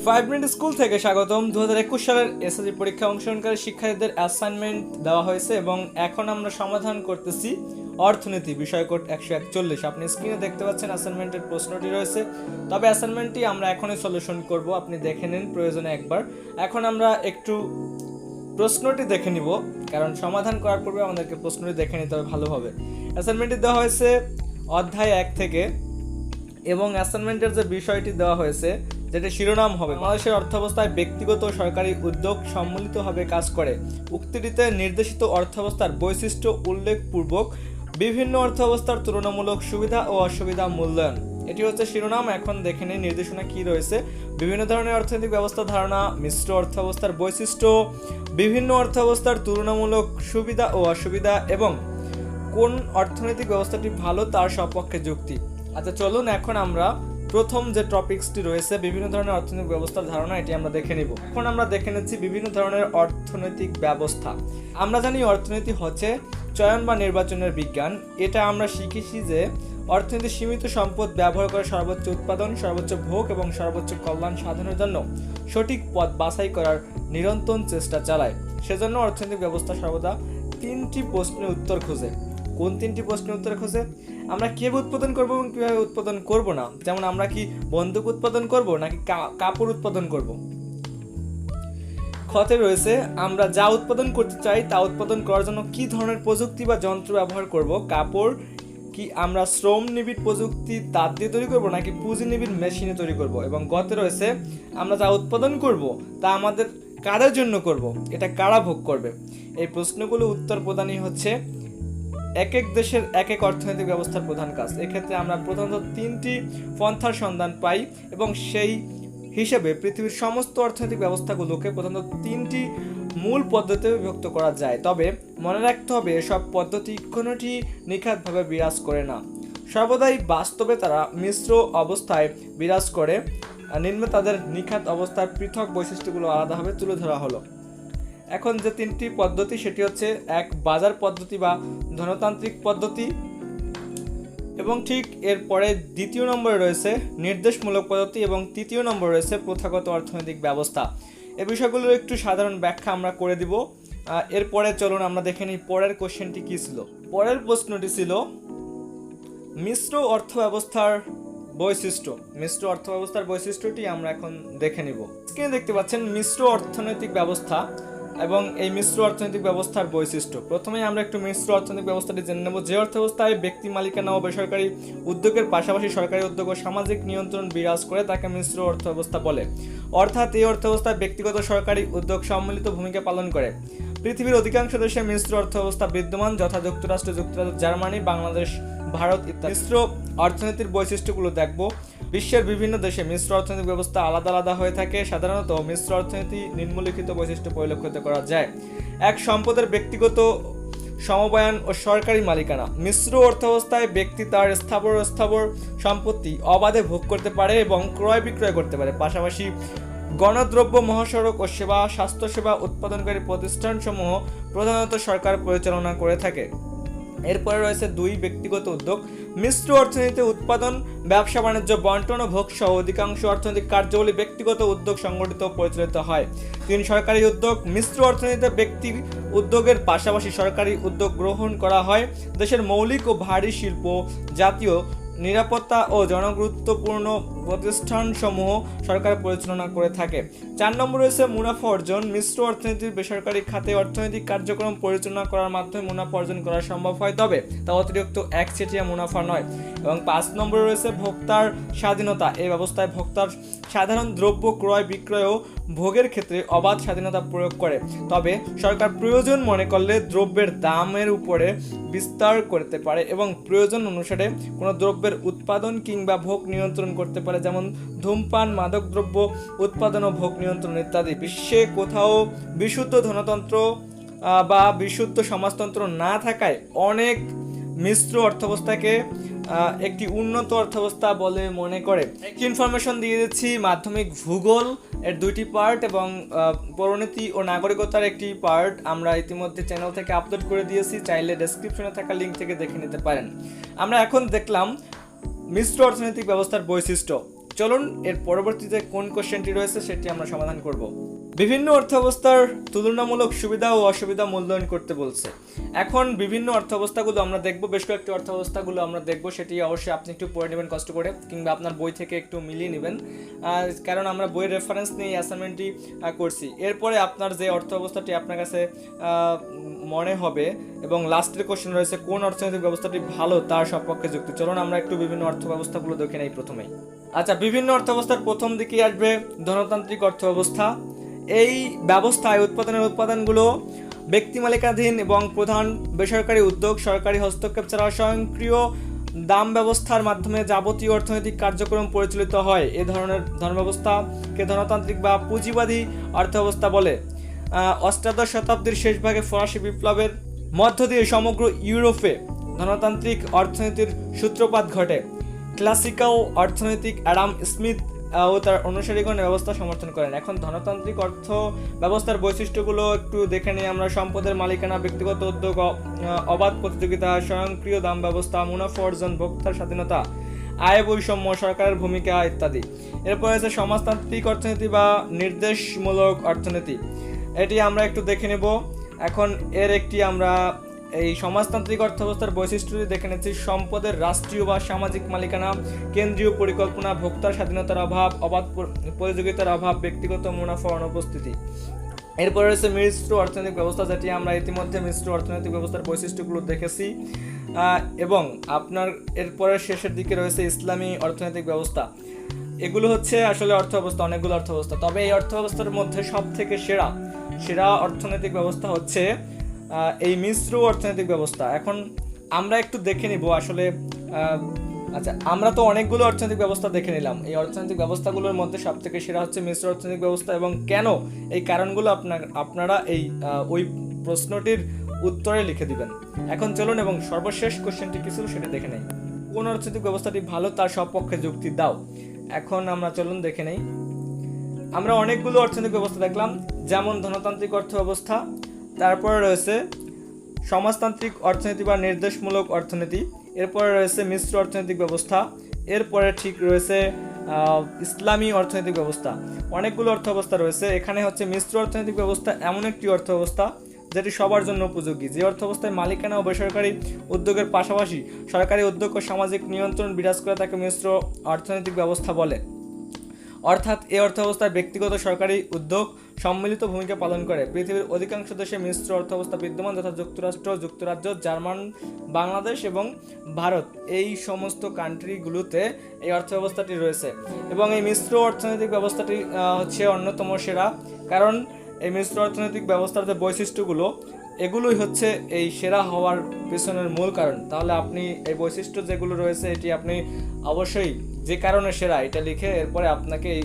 5 minute school থেকে স্বাগতম। 2021 সালের এসএসসি পরীক্ষা অংশগ্রহণকারী শিক্ষার্থীদের অ্যাসাইনমেন্ট দেওয়া হয়েছে এবং এখন আমরা সমাধান করতেছি অর্থনীতি বিষয় কোড 141। আপনি স্ক্রিনে দেখতে পাচ্ছেন অ্যাসাইনমেন্টের প্রশ্নটি রয়েছে, তবে অ্যাসাইনমেন্টটি আমরা এখনই সলিউশন করব, আপনি দেখে নিন প্রয়োজনে একবার। এখন আমরা একটু প্রশ্নটি দেখে নিব, কারণ সমাধান করার পূর্বে আমাদেরকে প্রশ্নটি দেখে নিতে হবে ভালোভাবে। অ্যাসাইনমেন্টটি দেওয়া হয়েছে অধ্যায় 1 থেকে এবং অ্যাসাইনমেন্টের যে বিষয়টি দেওয়া হয়েছে যেটা শিরোনাম হবে বাংলাদেশের অর্থাবস্থায় ব্যক্তিগত ও সরকারি উদ্যোগ সম্মিলিতভাবে কাজ করে। উক্তিটিতে নির্দেশিত অর্থাবস্থার বৈশিষ্ট্য উল্লেখপূর্বক বিভিন্ন অর্থাবস্থার তুলনামূলক সুবিধা ও অসুবিধা মূল্যায়ন। এটি হচ্ছে শিরোনাম। এখন দেখে নিই নির্দেশনা কি রয়েছে। বিভিন্ন ধরনের অর্থনৈতিক ব্যবস্থা ধারণা, মিশ্র অর্থাবস্থার বৈশিষ্ট্য, বিভিন্ন অর্থাবস্থার তুলনামূলক সুবিধা ও অসুবিধা এবং কোন অর্থনৈতিক ব্যবস্থাটি ভালো তার সপক্ষে যুক্তি। আচ্ছা চলুন এখন আমরা প্রথম যে টপিকসটি রয়েছে বিভিন্ন ধরনের অর্থনৈতিক ব্যবস্থার ধারণা, এটি আমরা দেখে নিব। এখন আমরা দেখে নিচ্ছি বিভিন্ন ধরনের অর্থনৈতিক ব্যবস্থা। আমরা জানি অর্থনীতি হচ্ছে চয়ন বা নির্বাচনের বিজ্ঞান। এটা আমরা শিখেছি যে অর্থনীতি সীমিত সম্পদ ব্যবহার করে সর্বোচ্চ উৎপাদন, সর্বোচ্চ ভোগ এবং সর্বোচ্চ কল্যাণ সাধনের জন্য সঠিক পথ বাছাই করার নিরন্তর চেষ্টা চালায়। সেজন্য অর্থনৈতিক ব্যবস্থা সর্বদা 3টি প্রশ্নের উত্তর খোঁজে। কোন 3টি প্রশ্নের উত্তর খোঁজে? আমরা কিভাবে উৎপাদন করব এবং কিভাবে উৎপাদন করব না। যেমন আমরা কি বন্দুক উৎপাদন করব নাকি কাপড় উৎপাদন করব। খতে রয়েছে আমরা যা উৎপাদন করতে চাই তা উৎপাদন করার জন্য কি ধরনের প্রযুক্তি বা যন্ত্র ব্যবহার করব। কাপড় কি আমরা শ্রম নিবিড় প্রযুক্তি তার দিয়ে তৈরি করব নাকি পুঁজি নিবিড় মেশিনে তৈরি করব। এবং গতে রয়েছে আমরা যা উৎপাদন করব তা আমাদের কাদের জন্য করব, এটা কারা ভোগ করবে। এই প্রশ্নগুলো উত্তর প্রদানই হচ্ছে এক এক দেশের এক এক অর্থনৈতিক ব্যবস্থার প্রধান কাজ। এক্ষেত্রে আমরা প্রধানত 3টি পন্থার সন্ধান পাই এবং সেই হিসেবে পৃথিবীর সমস্ত অর্থনৈতিক ব্যবস্থাগুলোকে প্রধানত 3টি মূল পদ্ধতিতে বিভক্ত করা যায়। তবে মনে রাখতে হবে এসব পদ্ধতি কোনোটি নিখাতভাবে বিরাজ করে না, সর্বদাই বাস্তবে তারা মিশ্র অবস্থায় বিরাজ করে। নিম্নে তাদের নিখাত অবস্থার পৃথক বৈশিষ্ট্যগুলো আলাদাভাবে তুলে ধরা হলো। এখন যে 3টি পদ্ধতি সেটি হচ্ছে এক বাজার পদ্ধতি বা ধনতান্ত্রিক পদ্ধতি, এবং ঠিক এরপরে 2য় নম্বরে রয়েছে নির্দেশমূলক পদ্ধতি এবং 3য় নম্বরে রয়েছে প্রথাগত অর্থনৈতিক ব্যবস্থা। এই বিষয়গুলোর একটু সাধারণ ব্যাখ্যা আমরা করে দিব। এরপরে চলুন আমরা দেখে নিই পরের কোশ্চেনটি কী ছিল। পরের প্রশ্নটি ছিল মিশ্র অর্থ ব্যবস্থার বৈশিষ্ট্য। মিশ্র অর্থ ব্যবস্থার বৈশিষ্ট্যটি আমরা এখন দেখে নিব। স্ক্রিনে দেখতে পাচ্ছেন মিশ্র অর্থনৈতিক ব্যবস্থা এবং এই মিশ্র অর্থনৈতিক ব্যবস্থার বৈশিষ্ট্য। প্রথমেই আমরা একটু মিশ্র অর্থনৈতিক ব্যবস্থাটি জেনে নেব। যে অর্থব্যবস্থায় ব্যক্তি মালিকানা ও বেসরকারি উদ্যোগের পাশাপাশি সরকারি উদ্যোগ ও সামাজিক নিয়ন্ত্রণ বিরাজ করে তাকে মিশ্র অর্থব্যবস্থা বলে। অর্থাৎ এই অর্থব্যবস্থায় ব্যক্তিগত সরকারি উদ্যোগ সম্মিলিত ভূমিকা পালন করে। পৃথিবীর অধিকাংশ দেশে মিশ্র অর্থব্যবস্থা বিদ্যমান, যথা যুক্তরাষ্ট্র, জার্মানি, বাংলাদেশ, ভারত ইত্যাদি। মিশ্র অর্থনীতির বৈশিষ্ট্যগুলো দেখব। বিশ্বের বিভিন্ন দেশে মিশ্র অর্থনৈতিক ব্যবস্থা আলাদা আলাদা হয়ে থাকে। সাধারণত মিশ্র অর্থনীতি নিম্নলিখিত বৈশিষ্ট্য পরিলক্ষিত করা যায়। এক, সম্পদের ব্যক্তিগত সমবায়ন ও সরকারি মালিকানা। মিশ্র অর্থাবস্থায় ব্যক্তি তার স্থাবর সম্পত্তি অবাধে ভোগ করতে পারে এবং ক্রয় বিক্রয় করতে পারে। পাশাপাশি গণদ্রব্য, মহাসড়ক ও সেবা, স্বাস্থ্যসেবা উৎপাদনকারী প্রতিষ্ঠানসমূহ প্রধানত সরকার পরিচালনা করে থাকে। এরপরে রয়েছে 2, ব্যক্তিগত উদ্যোগ। মিশ্র অর্থনীতিতে উৎপাদন, ব্যবসা বাণিজ্য, বন্টন ও ভোগ সহ অধিকাংশ অর্থনৈতিক কার্যাবলী ব্যক্তিগত উদ্যোগ সংগঠিত ও পরিচালিত হয়। 3, সরকারি উদ্যোগ। মিশ্র অর্থনীতিতে ব্যক্তি উদ্যোগের পাশাপাশি সরকারি উদ্যোগ গ্রহণ করা হয়। দেশের মৌলিক ও ভারী শিল্প, জাতীয় নিরাপত্তা ও জনগুরুত্বপূর্ণ প্রতিষ্ঠানসমূহ সরকার পরিচালনা করে থাকে। 4 নম্বর রয়েছে মুনাফা অর্জন। মিশ্র অর্থনীতির বেসরকারি খাতে অর্থনৈতিক কার্যক্রম পরিচালনা করার মাধ্যমে মুনাফা অর্জন করা সম্ভব হয়, তবে তা অতিরিক্ত একচেটিয়া মুনাফা নয়। এবং 5 নম্বরে রয়েছে ভোক্তার স্বাধীনতা। এই ব্যবস্থায় ভোক্তার সাধারণ দ্রব্য ক্রয় বিক্রয় ও ভোগের ক্ষেত্রে অবাধ স্বাধীনতা প্রয়োগ করে, তবে সরকার প্রয়োজন মনে করলে দ্রব্যের দামের উপরে বিস্তার করতে পারে এবং প্রয়োজন অনুসারে কোনো দ্রব্যের উৎপাদন কিংবা ভোগ নিয়ন্ত্রণ করতে পারে, যেমন ধূমপান, মাদকদ্রব্য উৎপাদন ও ভোগ নিয়ন্ত্রণ ইত্যাদি। বিশ্বে কোথাও বিশুদ্ধ ধনতন্ত্র বা বিশুদ্ধ সমাজতন্ত্র না থাকায় অনেক মিশ্র অর্থব্যবস্থাকে একটি উন্নত অর্থব্যবস্থা বলে মনে করে। একটি ইনফরমেশন দিয়ে দিচ্ছি, মাধ্যমিক ভূগোল এর 2টি পার্ট এবং পরিণতি ও নাগরিকতার একটি পার্ট আমরা ইতিমধ্যে চ্যানেল থেকে আপলোড করে দিয়েছি, চাইলে ডেসক্রিপশনে থাকা লিঙ্ক থেকে দেখে নিতে পারেন। আমরা এখন দেখলাম মিশ্র অর্থনৈতিক ব্যবস্থার বৈশিষ্ট্য। চলুন এর পরবর্তীতে কোন কোশ্চেনটি রয়েছে সেটি আমরা সমাধান করব। বিভিন্ন অর্থাবস্থার তুলনামূলক সুবিধা ও অসুবিধা মূল্যায়ন করতে বলছে। এখন বিভিন্ন অর্থাবস্থাগুলো আমরা দেখব, বেশ কয়েকটি অর্থাবস্থাগুলো আমরা দেখব, সেটি অবশ্যই আপনি একটু পড়ে নেবেন কষ্ট করে, কিংবা আপনার বই থেকে একটু মিলিয়ে নেবেন, কারণ আমরা বইয়ের রেফারেন্স নিয়ে অ্যাসাইনমেন্টটি করছি। এরপরে আপনার যে অর্থ অবস্থাটি আপনার কাছে মনে হবে এবং লাস্টের কোশ্চেন রয়েছে কোন অর্থনৈতিক ব্যবস্থাটি ভালো তার সপক্ষে যুক্তি। চলুন আমরা একটু বিভিন্ন অর্থ ব্যবস্থাগুলো দেখে নেই প্রথমেই। আচ্ছা, বিভিন্ন অর্থ ব্যবস্থার প্রথম দিকে আসবে ধনতান্ত্রিক অর্থ ব্যবস্থা। এই ব্যবস্থায় উৎপাদনগুলো ব্যক্তি মালিকানাধীন এবং প্রধান বেসরকারি উদ্যোগ সরকারি হস্তক্ষেপ ছাড়া স্বয়ংক্রিয় দাম ব্যবস্থার মাধ্যমে যাবতীয় অর্থনৈতিক কার্যক্রম পরিচালিত হয়। এ ধরনের ধর্মব্যবস্থাকে ধনতান্ত্রিক বা পুঁজিবাদী অর্থব্যবস্থা বলে। অষ্টাদশ শতাব্দীর শেষ ভাগে ফরাসি বিপ্লবের মধ্য দিয়ে সমগ্র ইউরোপে ধনতান্ত্রিক অর্থনীতির সূত্রপাত ঘটে। ক্লাসিক্যাল অর্থনৈতিক অ্যাডাম স্মিথ ও তার অনুসারীগণ ব্যবস্থা সমর্থন করেন। এখন ধনতান্ত্রিক অর্থ ব্যবস্থার বৈশিষ্ট্যগুলো একটু দেখে নিই আমরা। সম্পদের মালিকানা, ব্যক্তিগত উদ্যোগ, অবাধ প্রতিযোগিতা, স্বয়ংক্রিয় দাম ব্যবস্থা, মুনাফা অর্জন, ভোক্তার স্বাধীনতা, আয় বৈষম্য, সরকারের ভূমিকা ইত্যাদি। এরপর আছে সমাজতান্ত্রিক অর্থনীতি বা নির্দেশমূলক অর্থনীতি। এটি আমরা একটু দেখে নেব। এখন এর একটি আমরা এই সমাজতান্ত্রিক অর্থব্যবস্থার বৈশিষ্ট্যটি দেখে নিচ্ছি। সম্পদের রাষ্ট্রীয় বা সামাজিক মালিকানা, কেন্দ্রীয় পরিকল্পনা, ভোক্তার স্বাধীনতার অভাব, অবাধ প্রতিযোগিতার অভাব, ব্যক্তিগত মুনাফা অনুপস্থিতি। এরপরে রয়েছে মিশ্র অর্থনৈতিক ব্যবস্থা, যেটি আমরা ইতিমধ্যে মিশ্র অর্থনৈতিক ব্যবস্থার বৈশিষ্ট্যগুলো দেখেছি। এবং আপনার এরপরে শেষের দিকে রয়েছে ইসলামী অর্থনৈতিক ব্যবস্থা। এগুলো হচ্ছে আসলে অর্থ ব্যবস্থা, অনেকগুলো অর্থ ব্যবস্থা, তবে এই অর্থ ব্যবস্থার মধ্যে সব থেকে সেরা অর্থনৈতিক ব্যবস্থা হচ্ছে এই মিশ্র অর্থনৈতিক ব্যবস্থা। এখন আমরা একটু দেখে নিব আসলে। আচ্ছা, আমরা তো অনেকগুলো অর্থনৈতিক ব্যবস্থা দেখে নিলাম। এই অর্থনৈতিক ব্যবস্থাগুলোর মধ্যে সব থেকে সেরা হচ্ছে মিশ্র অর্থনৈতিক ব্যবস্থা, এবং কেন এই কারণগুলো আপনারা এই ওই প্রশ্নটির উত্তরে লিখে দিবেন। এখন চলুন এবং সর্বশেষ কোশ্চেনটি কি ছিল সেটা দেখে নেই। কোন অর্থনৈতিক ব্যবস্থাটি ভালো তার সপক্ষে যুক্তি দাও। এখন আমরা চলুন দেখে নেই। আমরা অনেকগুলো অর্থনৈতিক ব্যবস্থা দেখলাম, যেমন ধনতান্ত্রিক অর্থ ব্যবস্থা, তারপরে রয়েছে সমাজতান্ত্রিক অর্থনীতি বা নির্দেশমূলক অর্থনীতি, এরপরে রয়েছে মিশ্র অর্থনৈতিক ব্যবস্থা, এরপরে ঠিক রয়েছে ইসলামী অর্থনৈতিক ব্যবস্থা। অনেকগুলো অর্থ ব্যবস্থা রয়েছে। এখানে হচ্ছে মিশ্র অর্থনৈতিক ব্যবস্থা এমন একটি অর্থ ব্যবস্থা যেটি সবার জন্য উপযোগী, যে অর্থ ব্যবস্থায় মালিকানা ও বেসরকারি উদ্যোগের পাশাপাশি সরকারি উদ্যোগ ও সামাজিক নিয়ন্ত্রণ বিরাজ করে তাকে মিশ্র অর্থনৈতিক ব্যবস্থা বলে। অর্থাৎ এই অর্থব্যবস্থায় ব্যক্তিগত সরকারি উদ্যোগ সম্মিলিত ভূমিকা পালন করে। পৃথিবীর অধিকাংশ দেশে মিশ্র অর্থব্যবস্থা বিদ্যমান, যথা যুক্তরাষ্ট্র, যুক্তরাজ্য, জার্মান, বাংলাদেশ এবং ভারত। এই সমস্ত কান্ট্রিগুলোতে এই অর্থব্যবস্থাটি রয়েছে এবং এই মিশ্র অর্থনৈতিক ব্যবস্থাটি হচ্ছে অন্যতম সেরা, কারণ এই মিশ্র অর্থনৈতিক ব্যবস্থার যে বৈশিষ্ট্যগুলো, এগুলোই হচ্ছে এই সেরা হওয়ার পেছনের মূল কারণ। তাহলে আপনি এই বৈশিষ্ট্য যেগুলো রয়েছে এটি আপনি অবশ্যই যে কারণে সেরা এটা লিখে এরপরে আপনাকে এই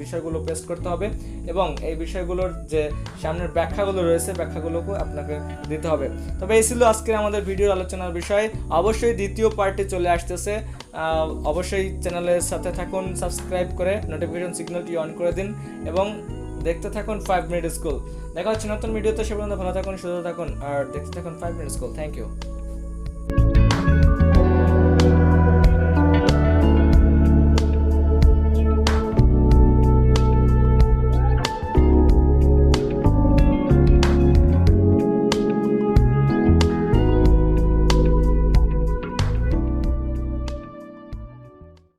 বিষয়গুলো পেস্ট করতে হবে এবং এই বিষয়গুলোর যে সামনের ব্যাখ্যাগুলো রয়েছে ব্যাখ্যাগুলোকে আপনাকে দিতে হবে। তবে এই ছিল আজকের আমাদের ভিডিওর আলোচনার বিষয়। অবশ্যই দ্বিতীয় পার্টে চলে আসতেছে, অবশ্যই চ্যানেলের সাথে থাকুন, সাবস্ক্রাইব করে নোটিফিকেশন সিগন্যালটি অন করে দিন এবং দেখতে থাকুন 5 মিনিট স্কুল। দেখা হচ্ছে নতুন ভিডিওতে। সে পর্যন্ত ভালো থাকুন, সুস্থ থাকুন আর দেখতে থাকুন 5 মিনিট স্কুল। Thank you.